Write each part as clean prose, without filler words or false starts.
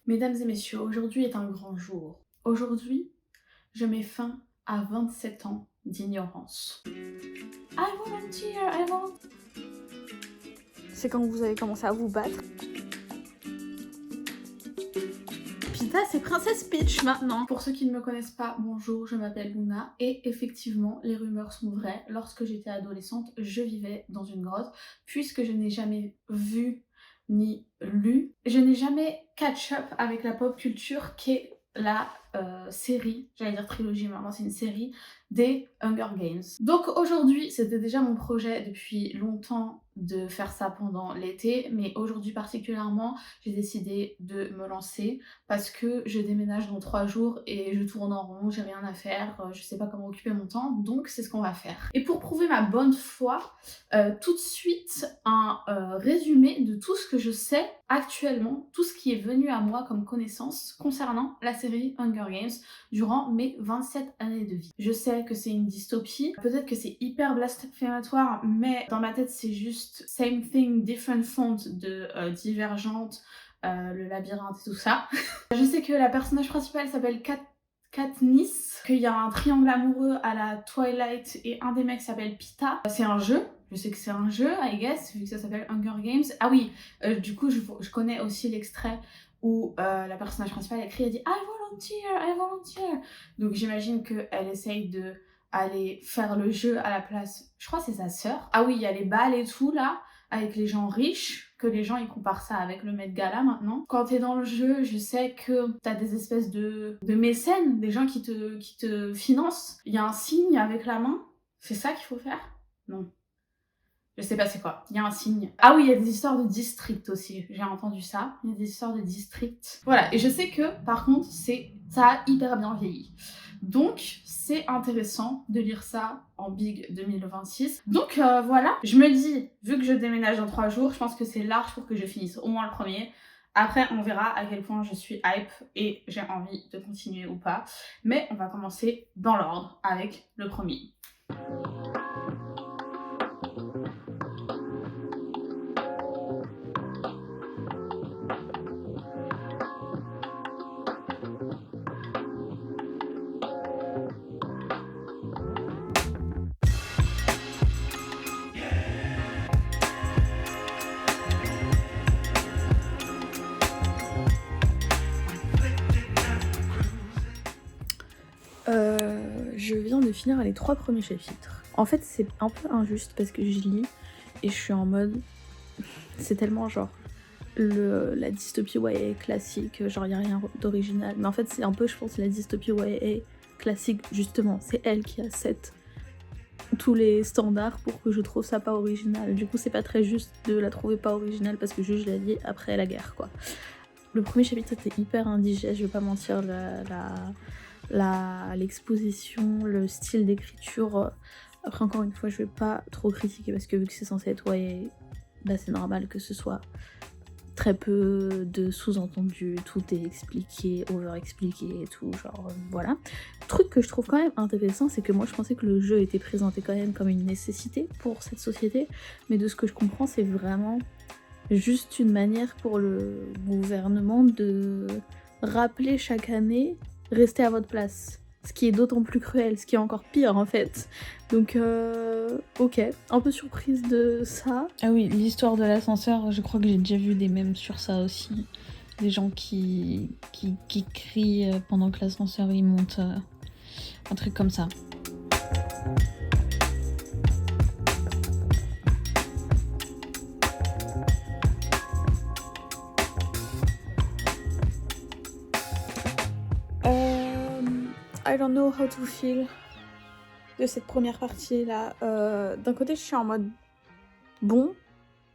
Mesdames et messieurs, aujourd'hui est un grand jour. Aujourd'hui, je mets fin à 27 ans d'ignorance. I volunteer, I volunteer. C'est quand vous avez commencé à vous battre. Pita, c'est Princesse Peach maintenant. Pour ceux qui ne me connaissent pas, bonjour, je m'appelle Luna et effectivement, les rumeurs sont vraies. Lorsque j'étais adolescente, je vivais dans une grotte puisque je n'ai jamais vu ni lu. Je n'ai jamais catch-up avec la pop culture qu'est la série, j'allais dire trilogie, mais maintenant c'est une série, des Hunger Games. Donc aujourd'hui, c'était déjà mon projet depuis longtemps de faire ça pendant l'été, mais aujourd'hui particulièrement, j'ai décidé de me lancer parce que je déménage dans 3 jours et je tourne en rond, j'ai rien à faire, je sais pas comment occuper mon temps, donc c'est ce qu'on va faire. Et pour prouver ma bonne foi, tout de suite un résumé de tout ce que je sais actuellement, tout ce qui est venu à moi comme connaissance concernant la série Hunger Games durant mes 27 années de vie. Je sais que c'est une dystopie, peut-être que c'est hyper blasphématoire, mais dans ma tête c'est juste same thing, different font de Divergente, le labyrinthe et tout ça. Je sais que la personnage principale s'appelle Katniss, qu'il y a un triangle amoureux à la Twilight et un des mecs s'appelle Pita. C'est un jeu, je sais que c'est un jeu, I guess, vu que ça s'appelle Hunger Games. Ah oui, du coup, je connais aussi l'extrait où la personnage principale écrit, elle dit I volunteer. Donc j'imagine qu'elle essaye de aller faire le jeu à la place, je crois que c'est sa sœur. Ah oui, il y a les balles et tout là, avec les gens riches, que les gens ils comparent ça avec le Met Gala maintenant. Quand t'es dans le jeu, je sais que t'as des espèces de mécènes, des gens qui te financent. Il y a un signe avec la main, c'est ça qu'il faut faire? Non. Je sais pas c'est quoi. Il y a un signe. Ah oui, il y a des histoires de district aussi. J'ai entendu ça. Il y a des histoires de district. Voilà. Et je sais que, par contre, ça a hyper bien vieilli. Donc, c'est intéressant de lire ça en Big 2026. Donc, voilà. Je me dis, vu que je déménage dans 3 jours, je pense que c'est large pour que je finisse au moins le premier. Après, on verra à quel point je suis hype et j'ai envie de continuer ou pas. Mais on va commencer dans l'ordre avec le premier. Je viens de finir les 3 premiers chapitres. En fait, c'est un peu injuste parce que je lis et je suis en mode. C'est tellement genre la dystopie YA classique, genre y a rien d'original. Mais en fait, c'est un peu, je pense, la dystopie YA classique, justement. C'est elle qui a tous les standards pour que je trouve ça pas original. Du coup, c'est pas très juste de la trouver pas originale parce que je la lis après la guerre, quoi. Le premier chapitre était hyper indigeste, je vais pas mentir, l'exposition, le style d'écriture. Après, encore une fois, je vais pas trop critiquer parce que vu que c'est censé être YA, bah c'est normal que ce soit très peu de sous-entendus, tout est expliqué, over-expliqué et tout, genre voilà. Truc que je trouve quand même intéressant, c'est que moi je pensais que le jeu était présenté quand même comme une nécessité pour cette société, mais de ce que je comprends, c'est vraiment juste une manière pour le gouvernement de rappeler chaque année restez à votre place. Ce qui est d'autant plus cruel, ce qui est encore pire en fait. Donc ok, un peu surprise de ça. Ah oui, l'histoire de l'ascenseur, je crois que j'ai déjà vu des mèmes sur ça aussi. Des gens qui crient pendant que l'ascenseur il monte, un truc comme ça. I don't know how to feel de cette première partie là. D'un côté, je suis en mode bon,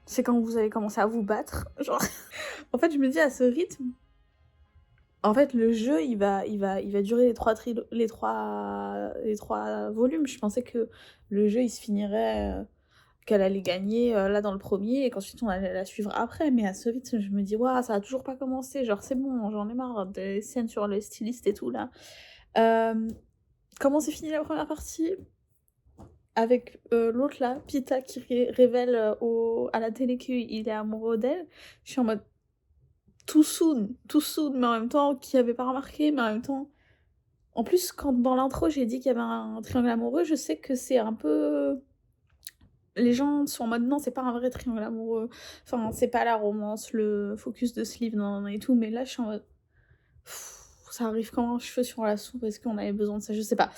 c'est quand vous allez commencer à vous battre. Genre, en fait, je me dis à ce rythme, en fait, le jeu il va durer les trois volumes. Je pensais que le jeu il se finirait, qu'elle allait gagner là dans le premier et qu'ensuite on allait la suivre après. Mais à ce rythme, je me dis waouh, ça a toujours pas commencé. Genre, c'est bon, j'en ai marre des scènes sur le styliste et tout là. Comment s'est finie la première partie? Avec l'autre là, Pita, qui révèle à la télé qu'il est amoureux d'elle. Je suis en mode too soon, mais en même temps, qui avait pas remarqué, mais en même temps... En plus, quand dans l'intro, j'ai dit qu'il y avait un triangle amoureux, je sais que c'est un peu... Les gens sont en mode non, c'est pas un vrai triangle amoureux. Enfin, c'est pas la romance, le focus de ce livre, non, et tout. Mais là, je suis en mode... Ça arrive comme un cheveu sur la soupe. Est-ce qu'on avait besoin de ça? Je sais pas.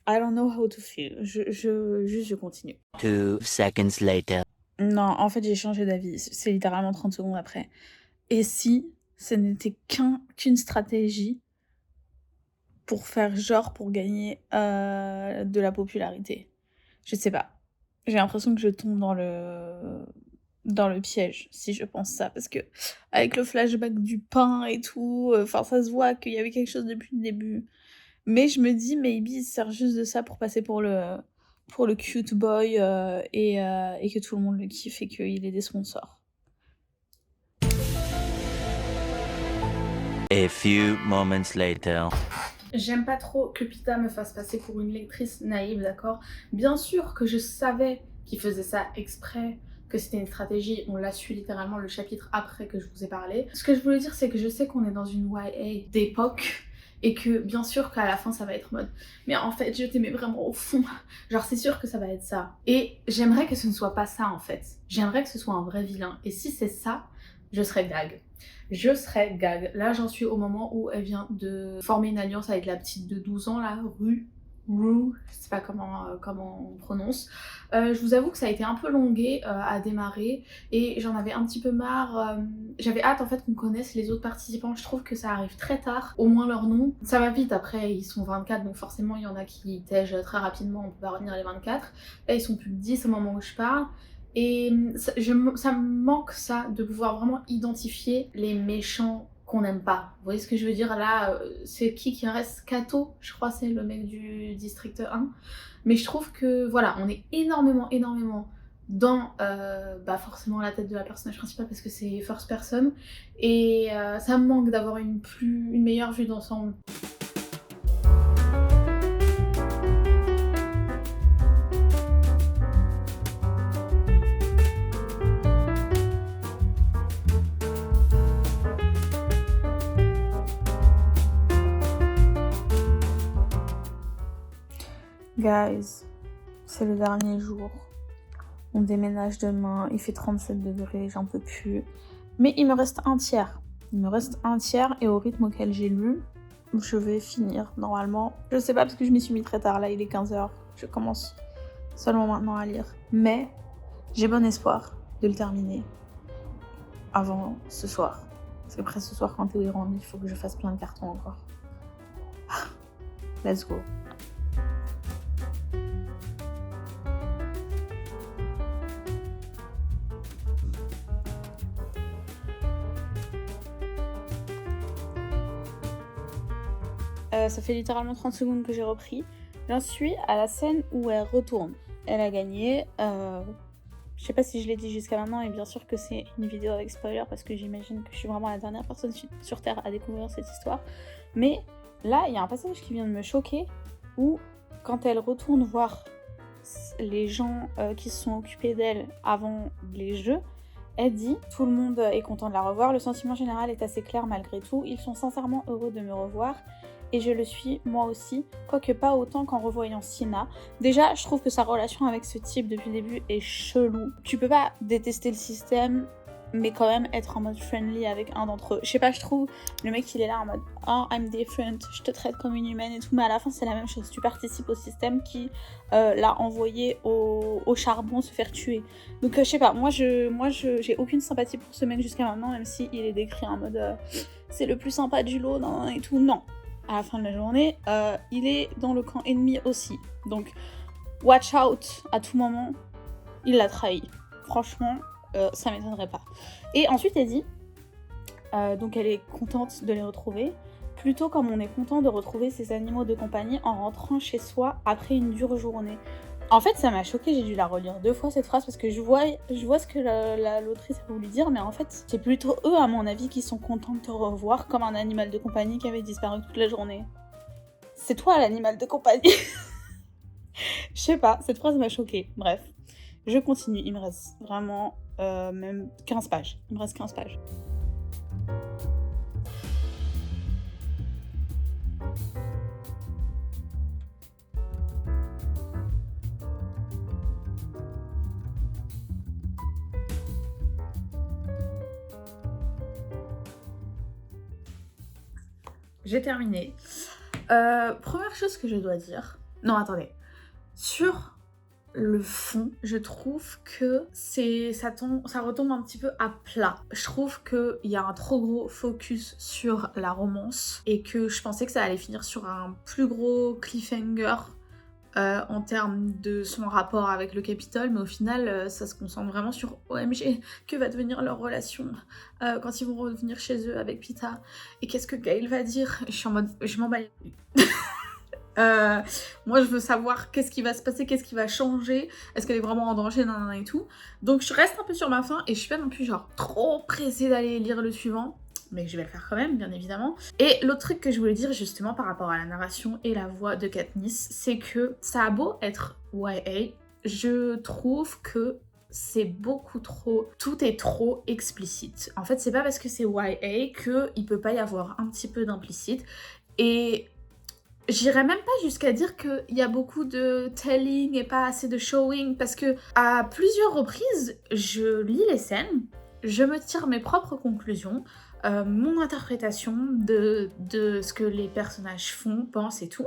I don't know how to feel. Je continue. 2 seconds later. Non, en fait, j'ai changé d'avis. C'est littéralement 30 secondes après. Et si ce n'était qu'une stratégie pour faire genre pour gagner de la popularité? Je sais pas. J'ai l'impression que je tombe dans le piège si je pense ça, parce que avec le flashback du pain et tout, enfin ça se voit qu'il y avait quelque chose depuis le début. Mais je me dis maybe il sert juste de ça pour passer pour le cute boy et que tout le monde le kiffe et qu'il ait des sponsors. A few moments later. J'aime pas trop que Pita me fasse passer pour une lectrice naïve, d'accord? Bien sûr que je savais qu'il faisait ça exprès, que c'était une stratégie, on l'a su littéralement le chapitre après que je vous ai parlé. Ce que je voulais dire, c'est que je sais qu'on est dans une YA d'époque, et que bien sûr qu'à la fin ça va être mode mais en fait je t'aimais vraiment au fond, genre c'est sûr que ça va être ça. Et j'aimerais que ce ne soit pas ça en fait, j'aimerais que ce soit un vrai vilain, et si c'est ça, je serais gag. Là j'en suis au moment où elle vient de former une alliance avec la petite de 12 ans là, Rue, je sais pas comment on prononce. Je vous avoue que ça a été un peu longué à démarrer et j'en avais un petit peu marre. J'avais hâte en fait qu'on connaisse les autres participants. Je trouve que ça arrive très tard, au moins leur nom. Ça va vite, après ils sont 24 donc forcément il y en a qui tègent très rapidement, on peut pas retenir les 24. Là ils sont plus de 10 au moment où je parle. Et ça me manque ça, de pouvoir vraiment identifier les méchants qu'on n'aime pas. Vous voyez ce que je veux dire? Là, c'est qui reste? Kato, je crois c'est le mec du district 1. Mais je trouve que voilà, on est énormément dans forcément la tête de la personnage principale parce que c'est first person. Et ça me manque d'avoir une meilleure vue d'ensemble. Guys, c'est le dernier jour. On déménage demain, il fait 37 degrés, j'en peux plus. Mais il me reste un tiers. Et au rythme auquel j'ai lu, je vais finir normalement. Je sais pas parce que je m'y suis mis très tard, là il est 15h. Je commence seulement maintenant à lire. Mais j'ai bon espoir de le terminer avant ce soir. Parce qu'après ce soir, quand Théo rentre, il faut que je fasse plein de cartons encore. Let's go. Ça fait littéralement 30 secondes que j'ai repris. J'en suis à la scène où elle retourne. Elle a gagné. Je sais pas si je l'ai dit jusqu'à maintenant, et bien sûr que c'est une vidéo avec spoiler parce que j'imagine que je suis vraiment la dernière personne sur Terre à découvrir cette histoire. Mais là, il y a un passage qui vient de me choquer où, quand elle retourne voir les gens qui se sont occupés d'elle avant les jeux, elle dit « Tout le monde est content de la revoir, le sentiment général est assez clair malgré tout, ils sont sincèrement heureux de me revoir. » Et je le suis moi aussi, quoique pas autant qu'en revoyant Sina. Déjà, je trouve que sa relation avec ce type depuis le début est chelou. Tu peux pas détester le système, mais quand même être en mode friendly avec un d'entre eux. Je sais pas, je trouve le mec il est là en mode « Oh, I'm different, je te traite comme une humaine et tout », mais à la fin c'est la même chose. Tu participes au système qui l'a envoyé au charbon se faire tuer. Donc je sais pas, moi j'ai aucune sympathie pour ce mec jusqu'à maintenant, même si il est décrit en mode c'est le plus sympa du lot et tout. Non. À la fin de la journée, il est dans le camp ennemi aussi. Donc, watch out, à tout moment, il l'a trahi. Franchement, ça m'étonnerait pas. Et ensuite, elle dit, donc elle est contente de les retrouver, plutôt comme on est content de retrouver ses animaux de compagnie en rentrant chez soi après une dure journée. En fait, ça m'a choquée, j'ai dû la relire 2 fois cette phrase parce que je vois ce que l'autrice a voulu dire, mais en fait, c'est plutôt eux, à mon avis, qui sont contents de te revoir comme un animal de compagnie qui avait disparu toute la journée. C'est toi l'animal de compagnie. Je sais pas, cette phrase m'a choquée. Bref, je continue, il me reste vraiment même 15 pages. Il me reste 15 pages. J'ai terminé. Première chose que je dois dire... Non, attendez. Sur le fond, je trouve que ça retombe un petit peu à plat. Je trouve qu'il y a un trop gros focus sur la romance et que je pensais que ça allait finir sur un plus gros cliffhanger en termes de son rapport avec le Capitole, mais au final, ça se concentre vraiment sur OMG, que va devenir leur relation quand ils vont revenir chez eux avec Peeta, et qu'est-ce que Gail va dire. Je suis en mode, je m'en bats les couilles. Moi, je veux savoir qu'est-ce qui va se passer, qu'est-ce qui va changer, est-ce qu'elle est vraiment en danger, nanana et tout. Donc, je reste un peu sur ma faim et je suis pas non plus genre trop pressée d'aller lire le suivant. Mais je vais le faire quand même, bien évidemment. Et l'autre truc que je voulais dire justement par rapport à la narration et la voix de Katniss, c'est que ça a beau être YA, je trouve que c'est beaucoup trop... Tout est trop explicite. En fait, c'est pas parce que c'est YA qu'il peut pas y avoir un petit peu d'implicite. Et j'irais même pas jusqu'à dire qu'il y a beaucoup de telling et pas assez de showing, parce que à plusieurs reprises, je lis les scènes, je me tire mes propres conclusions, mon interprétation de ce que les personnages font, pensent et tout.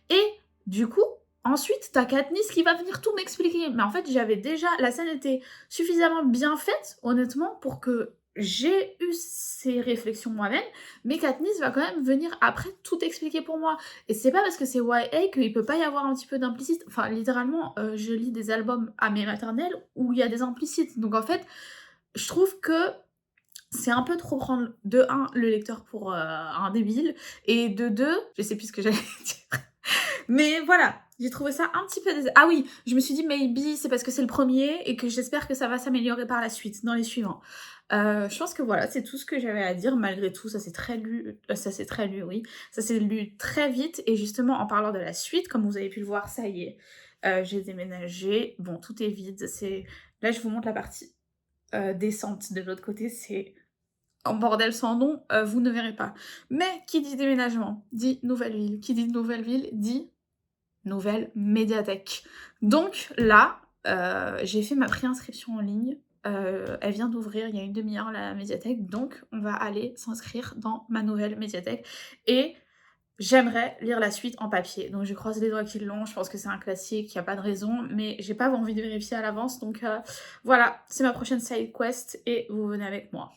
Et du coup, ensuite, t'as Katniss qui va venir tout m'expliquer. Mais en fait, j'avais déjà... La scène était suffisamment bien faite, honnêtement, pour que j'ai eu ces réflexions moi-même, mais Katniss va quand même venir après tout expliquer pour moi. Et c'est pas parce que c'est YA qu'il peut pas y avoir un petit peu d'implicite. Enfin, littéralement, je lis des albums à mes maternelles où il y a des implicites. Donc en fait, je trouve que c'est un peu trop prendre de 1 le lecteur pour un débile, et de 2, je sais plus ce que j'allais dire. Mais voilà, j'ai trouvé ça un petit peu... Ah oui, je me suis dit maybe c'est parce que c'est le premier et que j'espère que ça va s'améliorer par la suite, dans les suivants. Je pense que voilà, c'est tout ce que j'avais à dire. Malgré tout, ça s'est très lu, oui. Ça s'est lu très vite, et justement, en parlant de la suite, comme vous avez pu le voir, ça y est, j'ai déménagé. Bon, tout est vide, là je vous montre la partie descente de l'autre côté, c'est en bordel sans nom, vous ne verrez pas. Mais qui dit déménagement dit nouvelle ville. Qui dit nouvelle ville dit nouvelle médiathèque. Donc là, j'ai fait ma préinscription en ligne. Elle vient d'ouvrir il y a une demi-heure, la médiathèque. Donc on va aller s'inscrire dans ma nouvelle médiathèque. Et j'aimerais lire la suite en papier. Donc je croise les doigts qu'ils l'ont. Je pense que c'est un classique, il n'y a pas de raison. Mais j'ai pas envie de vérifier à l'avance. Donc voilà, c'est ma prochaine side quest et vous venez avec moi.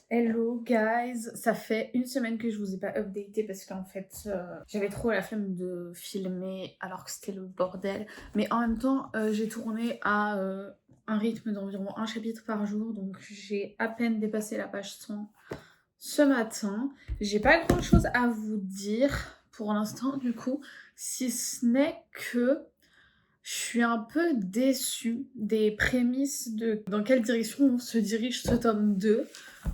Hello guys, ça fait une semaine que je vous ai pas updaté parce qu'en fait j'avais trop la flemme de filmer alors que c'était le bordel, mais en même temps j'ai tourné à un rythme d'environ un chapitre par jour, donc j'ai à peine dépassé la page 100 ce matin. J'ai pas grand chose à vous dire pour l'instant du coup, si ce n'est que je suis un peu déçue des prémices de dans quelle direction se dirige ce tome 2,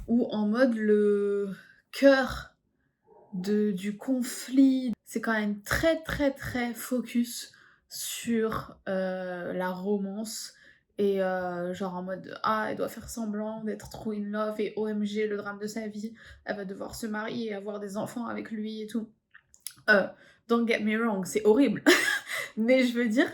où en mode le cœur du conflit, c'est quand même très très très focus sur la romance, et genre en mode elle doit faire semblant d'être trop in love et OMG le drame de sa vie, elle va devoir se marier et avoir des enfants avec lui et tout. Don't get me wrong, c'est horrible. Mais je veux dire,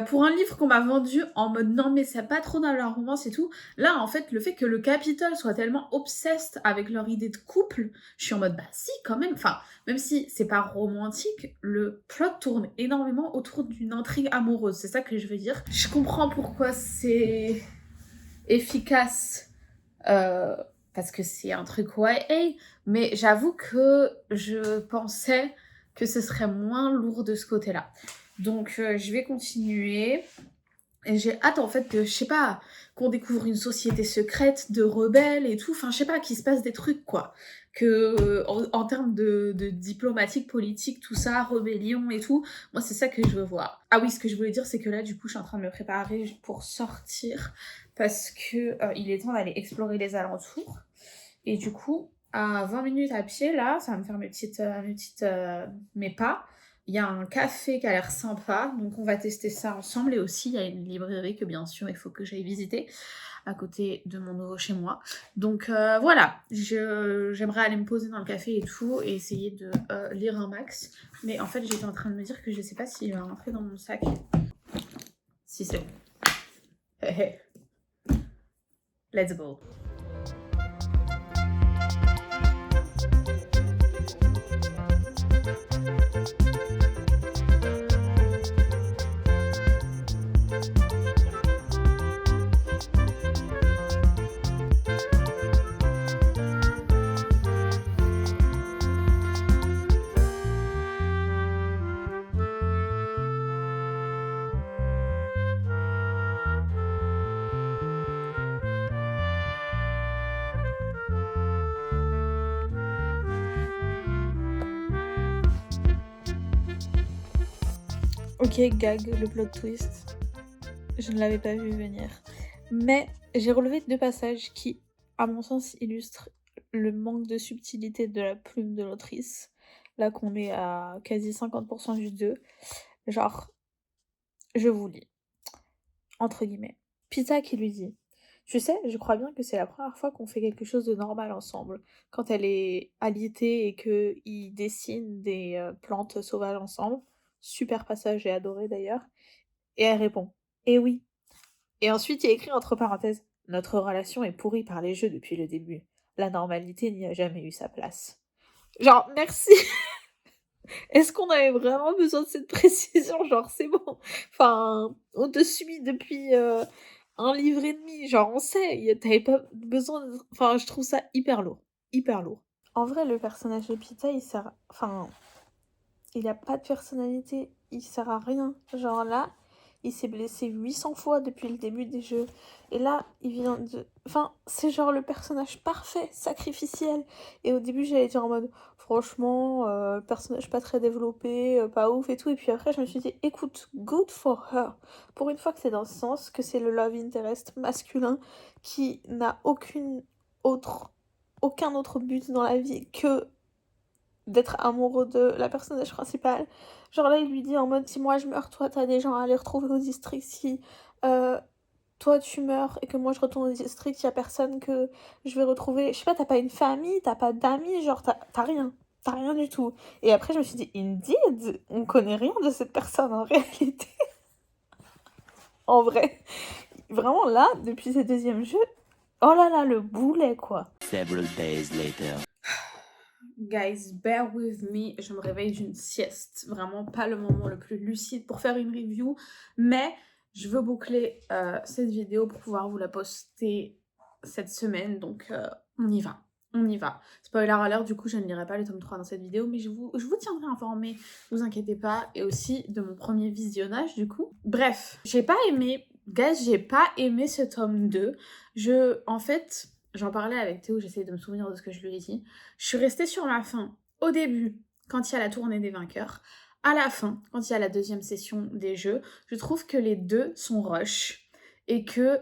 Pour un livre qu'on m'a vendu en mode non mais c'est pas trop dans la romance et tout, là en fait le fait que le Capitole soit tellement obsessed avec leur idée de couple, je suis en mode bah si quand même, enfin même si c'est pas romantique, le plot tourne énormément autour d'une intrigue amoureuse, c'est ça que je veux dire. Je comprends pourquoi c'est efficace parce que c'est un truc YA, mais j'avoue que je pensais que ce serait moins lourd de ce côté-là. Donc je vais continuer. Et j'ai hâte en fait de, je sais pas, qu'on découvre une société secrète de rebelles et tout. Enfin, je sais pas, qu'il se passe des trucs quoi. Que en termes de diplomatique, politique, tout ça, rébellion et tout, moi c'est ça que je veux voir. Ah oui, ce que je voulais dire, c'est que là du coup je suis en train de me préparer pour sortir parce que il est temps d'aller explorer les alentours. Et du coup, à 20 minutes à pied là, ça va me faire mes pas. Il y a un café qui a l'air sympa, donc on va tester ça ensemble. Et aussi, il y a une librairie que bien sûr, il faut que j'aille visiter à côté de mon nouveau chez moi. Donc voilà, j'aimerais aller me poser dans le café et tout, et essayer de lire un max. Mais en fait, j'étais en train de me dire que je sais pas s'il va rentrer dans mon sac. Si c'est bon. Let's go. Ok, gag, le plot twist. Je ne l'avais pas vu venir. Mais j'ai relevé 2 passages qui, à mon sens, illustrent le manque de subtilité de la plume de l'autrice. Là qu'on est à quasi 50% du 2. Genre, je vous lis. Entre guillemets. Pita qui lui dit: Tu sais, je crois bien que c'est la première fois qu'on fait quelque chose de normal ensemble. Quand elle est alitée et qu'ils dessinent des plantes sauvages ensemble. Super passage, j'ai adoré d'ailleurs. Et elle répond: Eh oui. Et ensuite, il y a écrit entre parenthèses: Notre relation est pourrie par les jeux depuis le début. La normalité n'y a jamais eu sa place. Genre, merci. Est-ce qu'on avait vraiment besoin de cette précision? Genre, c'est bon. Enfin, on te suit depuis un livre et demi. Genre, on sait. T'avais pas besoin de... Enfin, je trouve ça hyper lourd. Hyper lourd. En vrai, le personnage de Pita, il sert... Enfin, il a pas de personnalité. Il sert à rien. Genre là, il s'est blessé 800 fois depuis le début des jeux. Et là, il vient de... Enfin, c'est genre le personnage parfait, sacrificiel. Et au début, j'allais dire en mode, franchement, personnage pas très développé, pas ouf et tout. Et puis après, je me suis dit, écoute, good for her. Pour une fois que c'est dans ce sens, que c'est le love interest masculin qui n'a aucun autre but dans la vie que d'être amoureux de la personnage principale. Genre là, il lui dit en mode, si moi je meurs, toi t'as des gens à aller retrouver au district. Si toi tu meurs et que moi je retourne au district, y a personne que je vais retrouver. Je sais pas, t'as pas une famille, t'as pas d'amis, genre t'as rien. T'as rien du tout. Et après, je me suis dit, indeed, on connaît rien de cette personne en réalité. En vrai. Vraiment là, depuis ce deuxième jeu, oh là là, le boulet quoi. Several days later. Guys, bear with me, je me réveille d'une sieste. Vraiment pas le moment le plus lucide pour faire une review, mais je veux boucler cette vidéo pour pouvoir vous la poster cette semaine, donc on y va. On y va. Spoiler alert, du coup, je ne lirai pas le tome 3 dans cette vidéo, mais je vous tiendrai informé, ne vous inquiétez pas, et aussi de mon premier visionnage, du coup. Bref, j'ai pas aimé, guys, j'ai pas aimé ce tome 2. En fait, j'en parlais avec Théo, j'essayais de me souvenir de ce que je lui ai dit. Je suis restée sur ma fin. Au début, quand il y a la tournée des vainqueurs, à la fin, quand il y a la deuxième session des jeux, je trouve que les deux sont rush, et que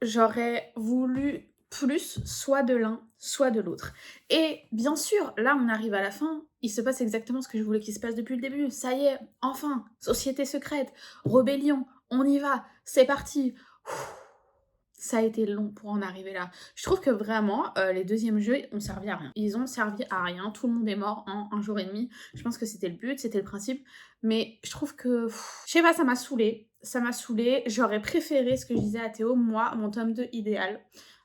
j'aurais voulu plus soit de l'un, soit de l'autre. Et bien sûr, là on arrive à la fin, il se passe exactement ce que je voulais qu'il se passe depuis le début. Ça y est, enfin, société secrète, rébellion, on y va, c'est parti. Ça a été long pour en arriver là. Je trouve que vraiment, les deuxièmes jeux ont servi à rien. Ils ont servi à rien, tout le monde est mort en 1 jour et demi. Je pense que c'était le but, c'était le principe. Mais je trouve que, je sais pas, ça m'a saoulée. ça m'a saoulée. J'aurais préféré ce que je disais à Théo, moi, mon tome 2 idéal.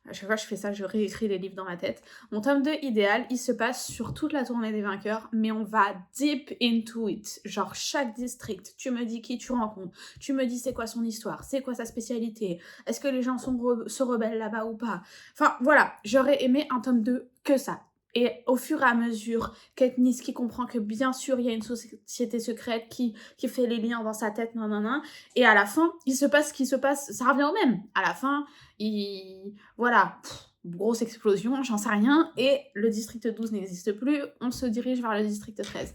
À chaque fois que je fais ça, je réécris les livres dans ma tête. Mon tome 2 idéal, il se passe sur toute la tournée des vainqueurs, mais on va deep into it. Genre chaque district, tu me dis qui tu rencontres, tu me dis c'est quoi son histoire, c'est quoi sa spécialité, est-ce que les gens se rebellent là-bas ou pas. Enfin voilà, j'aurais aimé un tome 2 que ça. Et au fur et à mesure, Katniss qui comprend que bien sûr il y a une société secrète qui fait les liens dans sa tête, nanana, et à la fin, il se passe ce qui se passe, ça revient au même. À la fin, voilà, grosse explosion, j'en sais rien, et le district 12 n'existe plus, on se dirige vers le district 13.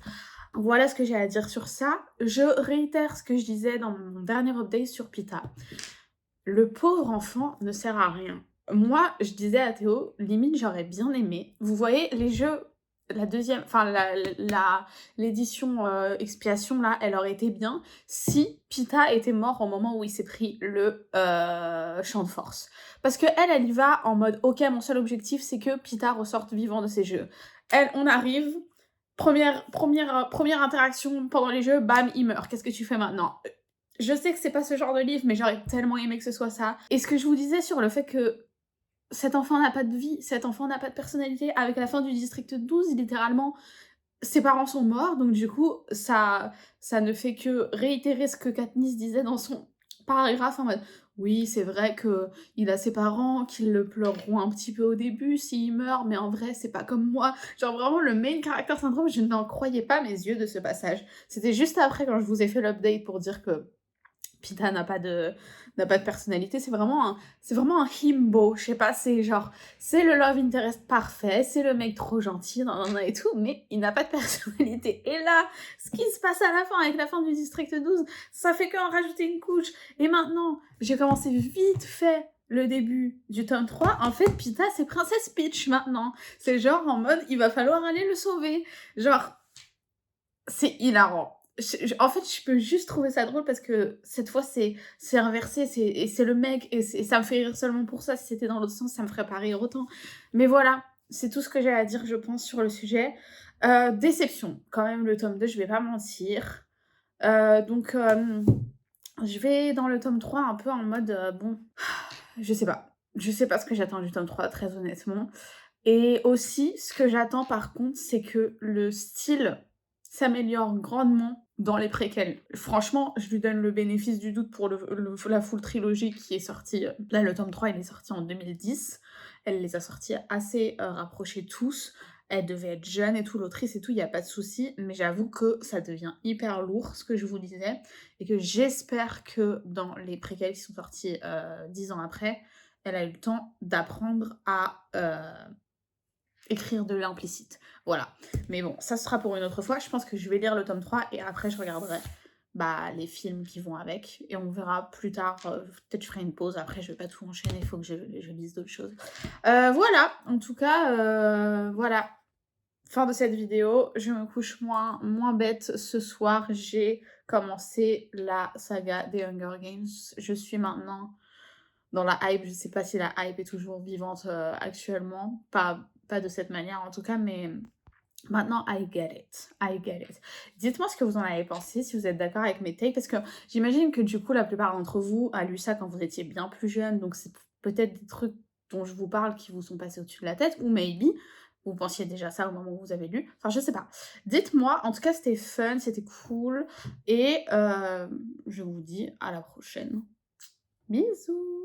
Voilà ce que j'ai à dire sur ça. Je réitère ce que je disais dans mon dernier update sur Peeta. Le pauvre enfant ne sert à rien. Moi, je disais à Théo, limite, j'aurais bien aimé. Vous voyez, les jeux, la deuxième, enfin, l'édition expiation, là, elle aurait été bien si Peeta était mort au moment où il s'est pris le champ de force. Parce que elle y va en mode, ok, mon seul objectif, c'est que Peeta ressorte vivant de ces jeux. On arrive, première interaction pendant les jeux, bam, il meurt. Qu'est-ce que tu fais maintenant ? Je sais que c'est pas ce genre de livre, mais j'aurais tellement aimé que ce soit ça. Et ce que je vous disais sur le fait que cet enfant n'a pas de vie, cet enfant n'a pas de personnalité, avec la fin du district 12, littéralement, ses parents sont morts, donc du coup, ça ne fait que réitérer ce que Katniss disait dans son paragraphe en mode oui, c'est vrai qu'il a ses parents, qu'ils le pleureront un petit peu au début s'il meurt, mais en vrai, c'est pas comme moi. Genre vraiment, le main character syndrome, je n'en croyais pas mes yeux de ce passage. C'était juste après, quand je vous ai fait l'update pour dire que Peeta n'a pas de personnalité, c'est vraiment un himbo, je sais pas, c'est genre, c'est le love interest parfait, c'est le mec trop gentil, et tout, mais il n'a pas de personnalité. Et là, ce qui se passe à la fin, avec la fin du district 12, ça fait qu'en rajouter une couche. Et maintenant, j'ai commencé vite fait le début du tome 3, en fait, Peeta, c'est Princesse Peach maintenant. C'est genre en mode, il va falloir aller le sauver. Genre, c'est hilarant. En fait, je peux juste trouver ça drôle parce que cette fois, c'est inversé, c'est le mec, et ça me fait rire seulement pour ça. Si c'était dans l'autre sens, ça me ferait pas rire autant. Mais voilà, c'est tout ce que j'ai à dire, je pense, sur le sujet. Déception, quand même, le tome 2, je vais pas mentir. Donc, je vais dans le tome 3 un peu en mode, bon, je sais pas. Je sais pas ce que j'attends du tome 3, très honnêtement. Et aussi, ce que j'attends, par contre, c'est que le style s'améliore grandement dans les préquels. Franchement, je lui donne le bénéfice du doute pour la full trilogie qui est sortie. Là, le tome 3, il est sorti en 2010. Elle les a sortis assez rapprochés tous. Elle devait être jeune et tout, l'autrice et tout, il n'y a pas de souci. Mais j'avoue que ça devient hyper lourd, ce que je vous disais. Et que j'espère que dans les préquels qui sont sortis 10 ans après, elle a eu le temps d'apprendre à écrire de l'implicite. Voilà. Mais bon, ça sera pour une autre fois. Je pense que je vais lire le tome 3 et après je regarderai les films qui vont avec. Et on verra plus tard. Peut-être je ferai une pause. Après, je vais pas tout enchaîner. Il faut que je lise d'autres choses. Voilà. En tout cas, voilà. Fin de cette vidéo. Je me couche moins bête ce soir. J'ai commencé la saga des Hunger Games. Je suis maintenant dans la hype. Je sais pas si la hype est toujours vivante actuellement. Pas de cette manière en tout cas, mais maintenant, I get it. Dites-moi ce que vous en avez pensé, si vous êtes d'accord avec mes takes, parce que j'imagine que du coup, la plupart d'entre vous a lu ça quand vous étiez bien plus jeune, donc c'est peut-être des trucs dont je vous parle qui vous sont passés au-dessus de la tête, ou maybe vous pensiez déjà ça au moment où vous avez lu, enfin je sais pas. Dites-moi, en tout cas c'était fun, c'était cool, et je vous dis à la prochaine. Bisous.